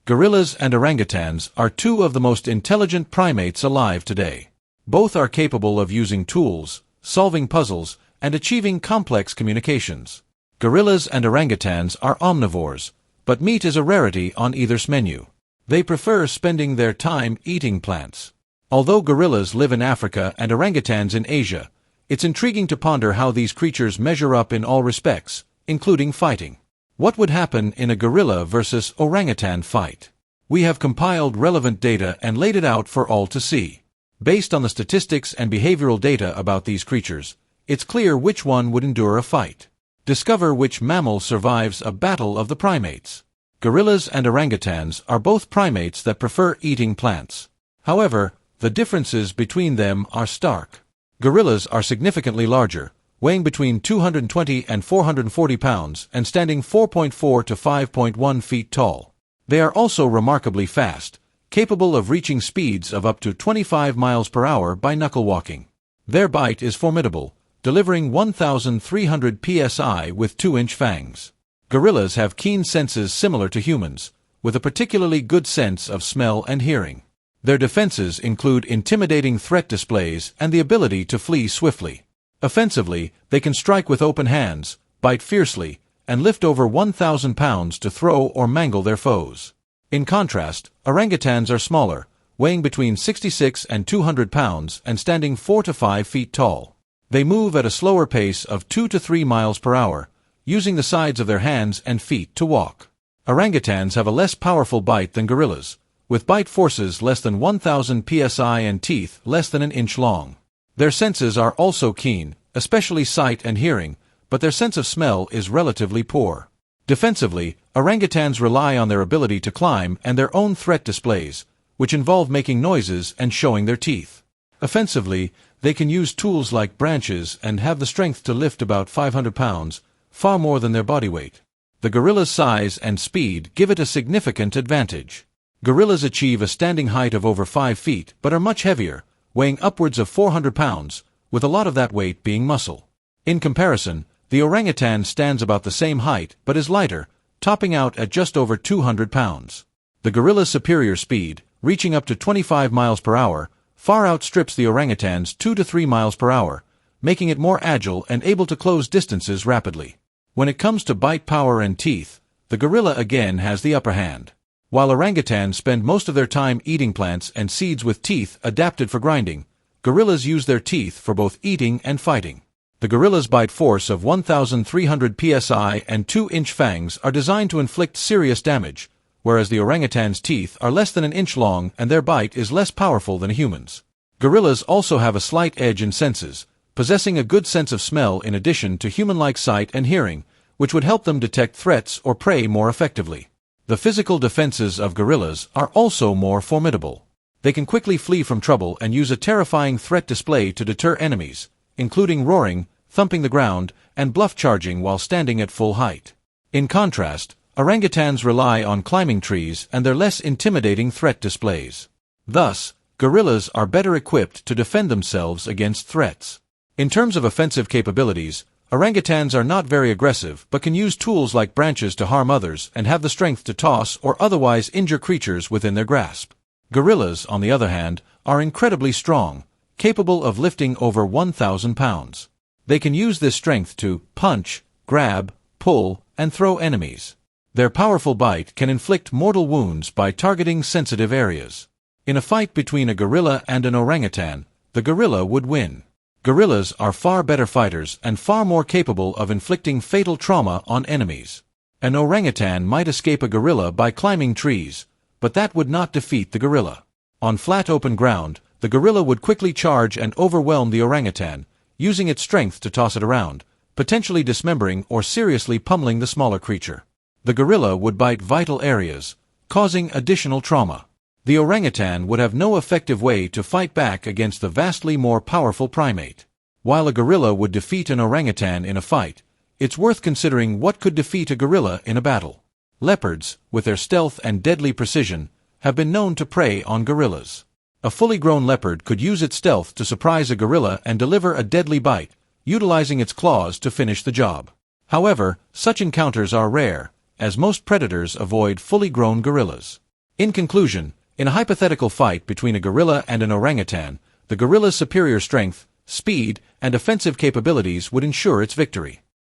Gorillas and orangutans are two of the most intelligent primates alive today. Both are capable of using tools, solving puzzles, and achieving complex communications. Gorillas and orangutans are omnivores, but meat is a rarity on either's menu. They prefer spending their time eating plants. Although gorillas live in Africa and orangutans in Asia, it's intriguing to ponder how these creatures measure up in all respects, including fighting. What would happen in a gorilla versus orangutan fight? We have compiled relevant data and laid it out for all to see. Based on the statistics and behavioral data about these creatures, it's clear which one would endure a fight. Discover which mammal survives a battle of the primates. Gorillas and orangutans are both primates that prefer eating plants. However, the differences between them are stark. Gorillas are significantly larger, weighing between 220 and 440 pounds and standing 4.4 to 5.1 feet tall. They are also remarkably fast, capable of reaching speeds of up to 25 miles per hour by knuckle walking. Their bite is formidable, delivering 1,300 psi with 2-inch fangs. Gorillas have keen senses similar to humans, with a particularly good sense of smell and hearing. Their defenses include intimidating threat displays and the ability to flee swiftly. Offensively, they can strike with open hands, bite fiercely, and lift over 1,000 pounds to throw or mangle their foes. In contrast, orangutans are smaller, weighing between 66 and 200 pounds and standing 4 to 5 feet tall. They move at a slower pace of 2 to 3 miles per hour, using the sides of their hands and feet to walk. Orangutans have a less powerful bite than gorillas, with bite forces less than 1,000 psi and teeth less than an inch long. Their senses are also keen, especially sight and hearing, but their sense of smell is relatively poor. Defensively, orangutans rely on their ability to climb and their own threat displays, which involve making noises and showing their teeth. Offensively, they can use tools like branches and have the strength to lift about 500 pounds, far more than their body weight. The gorilla's size and speed give it a significant advantage. Gorillas achieve a standing height of over 5 feet but are much heavier, weighing upwards of 400 pounds, with a lot of that weight being muscle. In comparison, the orangutan stands about the same height but is lighter, topping out at just over 200 pounds. The gorilla's superior speed, reaching up to 25 miles per hour, far outstrips the orangutan's 2 to 3 miles per hour, making it more agile and able to close distances rapidly. When it comes to bite power and teeth, the gorilla again has the upper hand. While orangutans spend most of their time eating plants and seeds with teeth adapted for grinding, gorillas use their teeth for both eating and fighting. The gorilla's bite force of 1,300 psi and 2-inch fangs are designed to inflict serious damage, whereas the orangutan's teeth are less than an inch long and their bite is less powerful than a human's. Gorillas also have a slight edge in senses, possessing a good sense of smell in addition to human-like sight and hearing, which would help them detect threats or prey more effectively. The physical defenses of gorillas are also more formidable. They can quickly flee from trouble and use a terrifying threat display to deter enemies, including roaring, thumping the ground, and bluff charging while standing at full height. In contrast, orangutans rely on climbing trees and their less intimidating threat displays. Thus, gorillas are better equipped to defend themselves against threats. In terms of offensive capabilities, orangutans are not very aggressive but can use tools like branches to harm others and have the strength to toss or otherwise injure creatures within their grasp. Gorillas, on the other hand, are incredibly strong, capable of lifting over 1,000 pounds. They can use this strength to punch, grab, pull, and throw enemies. Their powerful bite can inflict mortal wounds by targeting sensitive areas. In a fight between a gorilla and an orangutan, the gorilla would win. Gorillas are far better fighters and far more capable of inflicting fatal trauma on enemies. An orangutan might escape a gorilla by climbing trees, but that would not defeat the gorilla. On flat open ground, the gorilla would quickly charge and overwhelm the orangutan, using its strength to toss it around, potentially dismembering or seriously pummeling the smaller creature. The gorilla would bite vital areas, causing additional trauma. The orangutan would have no effective way to fight back against the vastly more powerful primate. While a gorilla would defeat an orangutan in a fight, it's worth considering what could defeat a gorilla in a battle. Leopards, with their stealth and deadly precision, have been known to prey on gorillas. A fully grown leopard could use its stealth to surprise a gorilla and deliver a deadly bite, utilizing its claws to finish the job. However, such encounters are rare, as most predators avoid fully grown gorillas. In conclusion, in a hypothetical fight between a gorilla and an orangutan, the gorilla's superior strength, speed, and offensive capabilities would ensure its victory.